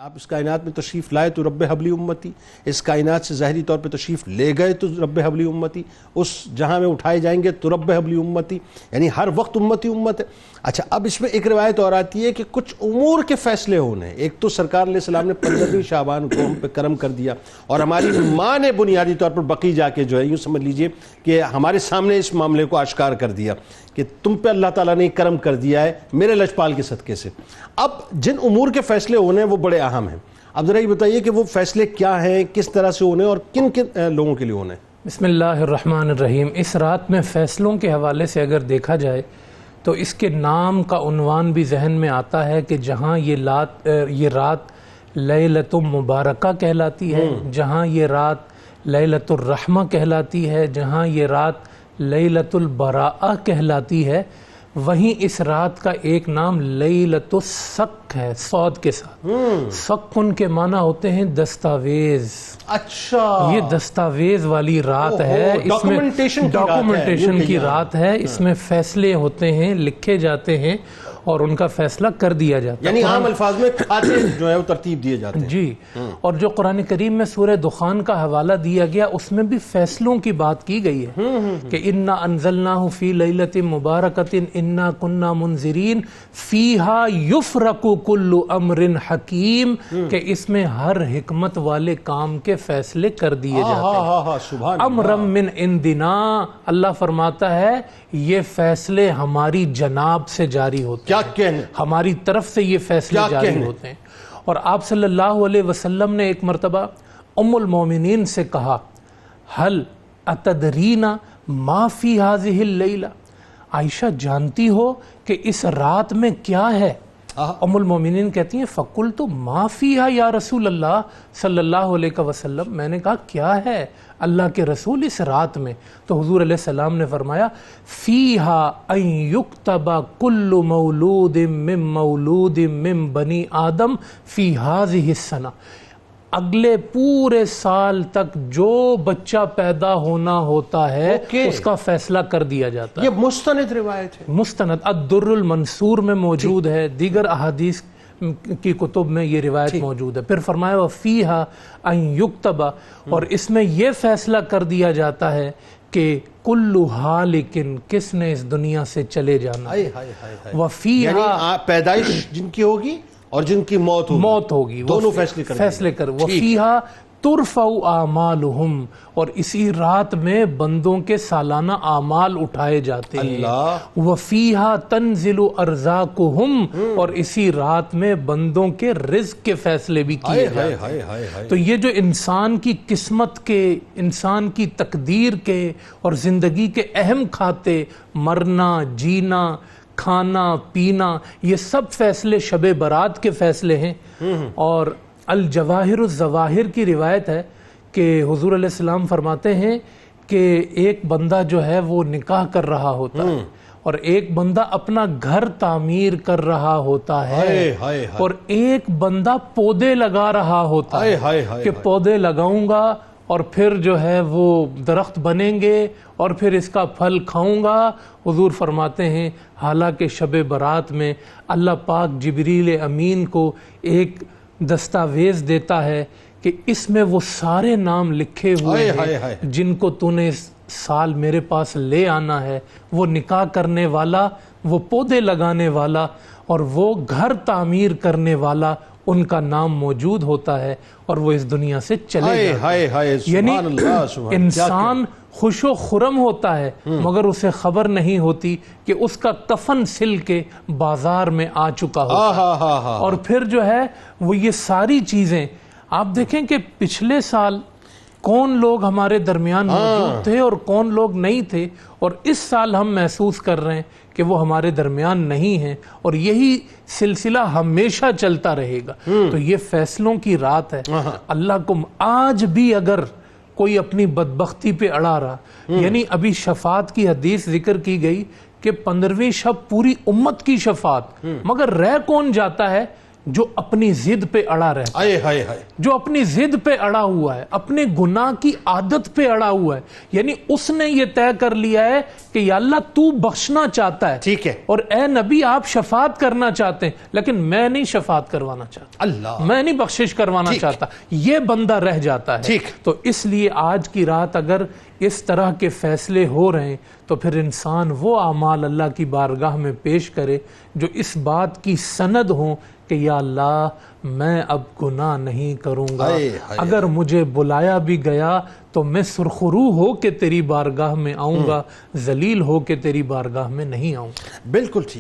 آپ اس کائنات میں تشریف لائے تو رب حبلی امتی، اس کائنات سے ظاہری طور پہ تشریف لے گئے تو رب حبلی امتی، اس جہاں میں اٹھائے جائیں گے تو رب حبلی امتی، یعنی ہر وقت امتی امت ہے۔ اچھا، اب اس میں ایک روایت اور آتی ہے کہ کچھ امور کے فیصلے ہونے، ایک تو سرکار علیہ السلام نے 15ویں شعبان کو ہم پہ کرم کر دیا، اور ہماری ماں نے بنیادی طور پر بقی جا کے جو ہے یوں سمجھ لیجئے کہ ہمارے سامنے اس معاملے کو آشکار کر دیا کہ تم پہ اللہ تعالیٰ نے کرم کر دیا ہے میرے لجپال کے صدقے سے۔ اب جن امور کے فیصلے ہونے ہیں وہ بڑے اہم ہیں، اب ذرا یہ بتائیے کہ وہ فیصلے کیا ہیں، کس طرح سے ہونے اور کن کن لوگوں کے لیے ہونے؟ بسم اللہ الرحمن الرحیم۔ اس رات میں فیصلوں کے حوالے سے اگر دیکھا جائے تو اس کے نام کا عنوان بھی ذہن میں آتا ہے کہ جہاں یہ رات لیلۃ مبارکہ کہلاتی ہے، جہاں یہ رات لیلۃ الرحمہ کہلاتی ہے، جہاں یہ رات لیلۃ البراءہ کہلاتی ہے، وہیں اس رات کا ایک نام لیلۃ السق ہے، صاد کے ساتھ۔ سق ان کے معنی ہوتے ہیں دستاویز۔ اچھا، یہ دستاویز والی رات ہے، اس میں ڈاکومنٹیشن کی رات ہے، اس میں فیصلے ہوتے ہیں، لکھے جاتے ہیں اور ان کا فیصلہ کر دیا جاتا ہے، یعنی عام الفاظ میں کھاتے جو ہے وہ ترتیب دیے جاتے ہیں۔ جی، اور جو قرآن کریم میں سورہ دخان کا حوالہ دیا گیا اس میں بھی فیصلوں کی بات کی گئی ہے کہ انا انزلناہ فی لیلۃ مبارکۃ انا کنا منذرین فیہا یفرق کل امر حکیم، کہ اس میں ہر حکمت والے کام کے فیصلے کر دیے جاتے ہیں۔ امرا من عندنا، اللہ فرماتا ہے یہ فیصلے ہماری جناب سے جاری ہوتے ہیں، ہماری طرف سے یہ فیصلے جاری ہوتے ہیں۔ اور آپ صلی اللہ علیہ وسلم نے ایک مرتبہ ام المومنین سے کہا ہل اتدرین ما فی ہذہ اللیلہ، عائشہ جانتی ہو کہ اس رات میں کیا ہے؟ ام المومنین کہتی ہیں فقلت ما فیہا یا رسول اللہ صلی اللہ علیہ وسلم، میں نے کہا کیا ہے اللہ کے رسول اس رات میں؟ تو حضور علیہ السلام نے فرمایا فیہا ان یکتب کل مولود من بنی آدم فی ہذہ السنہ، اگلے پورے سال تک جو بچہ پیدا ہونا ہوتا ہے اس کا فیصلہ کر دیا جاتا ہے۔ یہ مستند روایت ہے، مستند الدر المنصور میں موجود ہے، دیگر احادیث کی کتب میں یہ روایت موجود ہے۔ پھر فرمایا وفیہا ان یکتب، اور اس میں یہ فیصلہ کر دیا جاتا ہے کہ کل حالکن، کس نے اس دنیا سے چلے جانا، وفیہا پیدائش جن کی ہوگی اور جن کی موت ہوگی، دونوں فیصلے کر وفیہا ترفع اعمالہم، اور اسی رات میں بندوں کے سالانہ اعمال اٹھائے جاتے ہیں۔ وفیہا تنزل ارزاقہم، اور اسی رات میں بندوں کے رزق کے فیصلے بھی کیے جاتے ہیں۔ تو یہ جو انسان کی قسمت کے، انسان کی تقدیر کے اور زندگی کے اہم کھاتے، مرنا، جینا، کھانا پینا، یہ سب فیصلے شب برات کے فیصلے ہیں۔ اور الجواہر الظواہر کی روایت ہے کہ حضور علیہ السلام فرماتے ہیں کہ ایک بندہ جو ہے وہ نکاح کر رہا ہوتا ہے اور ایک بندہ اپنا گھر تعمیر کر رہا ہوتا ہے، اور ایک بندہ پودے لگا رہا ہوتا ہے کہ پودے لگاؤں گا اور پھر جو ہے وہ درخت بنیں گے اور پھر اس کا پھل کھاؤں گا۔ حضور فرماتے ہیں حالانکہ شب برات میں اللہ پاک جبریل امین کو ایک دستاویز دیتا ہے کہ اس میں وہ سارے نام لکھے ہوئے ہیں جن کو تو نے اس سال میرے پاس لے آنا ہے، وہ نکاح کرنے والا، وہ پودے لگانے والا اور وہ گھر تعمیر کرنے والا، ان کا نام موجود ہوتا ہے اور وہ اس دنیا سے چلے جاتے ہیں۔ یعنی انسان خوش و خرم ہوتا ہے مگر اسے خبر نہیں ہوتی کہ اس کا کفن سل کے بازار میں آ چکا ہوتا ہے۔ اور پھر جو ہے وہ یہ ساری چیزیں آپ دیکھیں کہ پچھلے سال کون لوگ ہمارے درمیان موجود تھے اور کون لوگ نہیں تھے، اور اس سال ہم محسوس کر رہے ہیں کہ وہ ہمارے درمیان نہیں ہیں، اور یہی سلسلہ ہمیشہ چلتا رہے گا۔ تو یہ فیصلوں کی رات ہے۔ اللہ کو آج بھی اگر کوئی اپنی بدبختی پہ اڑا رہا، یعنی ابھی شفاعت کی حدیث ذکر کی گئی کہ 15ویں شب پوری امت کی شفاعت، مگر رہ کون جاتا ہے؟ جو اپنی ضد پہ اڑا رہتا ہے، آئے ہائے ہائے، جو اپنی ضد پہ اڑا ہوا ہے، اپنے گناہ کی عادت پہ اڑا ہوا ہے، یعنی اس نے یہ طے کر لیا ہے کہ یا اللہ تو بخشنا چاہتا ہے، ٹھیک ہے، اور اے نبی آپ شفاعت کرنا چاہتے ہیں، لیکن میں نہیں شفاعت کروانا چاہتا، اللہ، میں نہیں بخشش کروانا چاہتا، یہ بندہ رہ جاتا ہے۔ ٹھیک۔ تو اس لیے آج کی رات اگر اس طرح کے فیصلے ہو رہے ہیں تو پھر انسان وہ اعمال اللہ کی بارگاہ میں پیش کرے جو اس بات کی سند ہوں کہ یا اللہ میں اب گناہ نہیں کروں گا، اگر مجھے بلایا بھی گیا تو میں سرخرو ہو کے تیری بارگاہ میں آؤں گا، ذلیل ہو کے تیری بارگاہ میں نہیں آؤں گا۔ بالکل ٹھیک۔